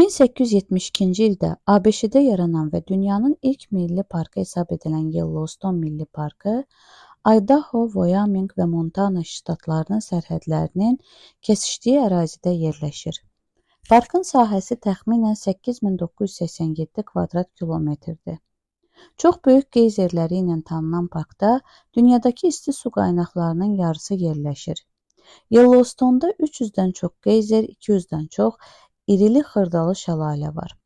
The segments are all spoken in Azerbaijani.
1872-ci ildə ABŞ-də yaranan və dünyanın ilk milli parkı hesab edilən Yellowstone Milli Parkı, Idaho, Wyoming və Montana ştatlarının sərhədlərinin kesişdiyi ərazidə yerləşir. Parkın sahəsi təxminən 8987 kvadrat kilometrdir. Çox böyük geyzerləri ilə tanınan parkda dünyadakı isti su qaynaqlarının yarısı yerləşir. Yellowstone'da 300-dən çox geyzer, 200-dən çox irili xırdalı şəlalə var.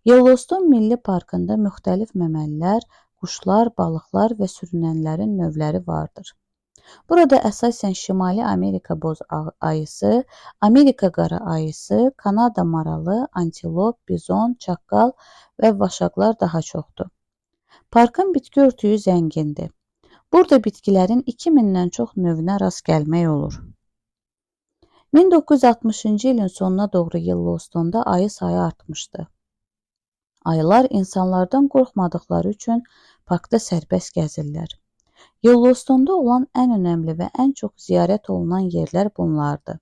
Yellowstone Milli Parkında müxtəlif məməlilər, quşlar, balıqlar və sürünənlərin növləri vardır. Burada əsasən Şimali Amerika boz ayısı, Amerika qara ayısı, Kanada maralı, antilop, bizon, çaqqal və vaşaqlar daha çoxdur. Parkın bitki örtüyü zəngindir. Burada bitkilərin 2000-dən çox növünə rast gəlmək olur. 1960-cı ilin sonuna doğru Yellowstone'da ayı sayı artmışdı. Ayılar insanlardan qorxmadıqları üçün parkda sərbəst gəzirlər. Yellowstone'da olan ən önəmli və ən çox ziyarət olunan yerlər bunlardır.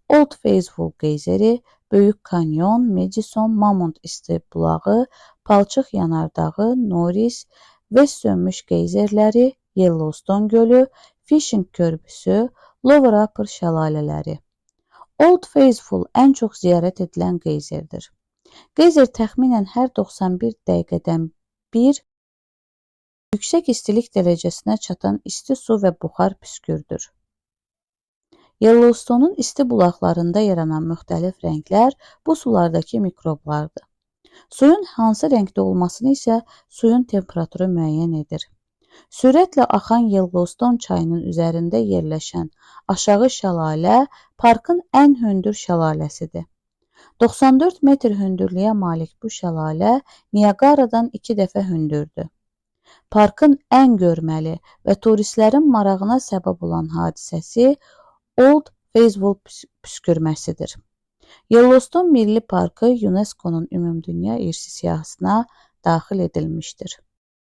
Old Faithful geyzeri, Böyük Kanyon, Madison, Mammoth isti bulağı, Palçıq yanardağı, Norris, West sönmüş geyzerləri, Yellowstone gölü, Fishing körpüsü, Lower Upper şəlalələri. Old Faithful ən çox ziyarət edilən geyzerdir. Geyzer təxminən hər 91 dəqiqədən bir yüksək istilik dərəcəsinə çatan isti su və buxar püskürdür. Yellowstone'un isti bulaqlarında yaranan müxtəlif rənglər bu sulardakı mikroblardır. Suyun hansı rəngdə olmasını isə suyun temperaturu müəyyən edir. Sürətlə axan Yellowstone çayının üzərində yerləşən aşağı şəlalə parkın ən hündür şəlaləsidir. 94 metr hündürlüyə malik bu şəlalə Niagara'dan 2 dəfə hündürdür. Parkın ən görməli və turistlərin marağına səbəb olan hadisəsi Old Faithful püskürməsidir. Yellowstone Milli Parkı UNESCO-nun Ümumdünya İrsi siyahısına daxil edilmişdir.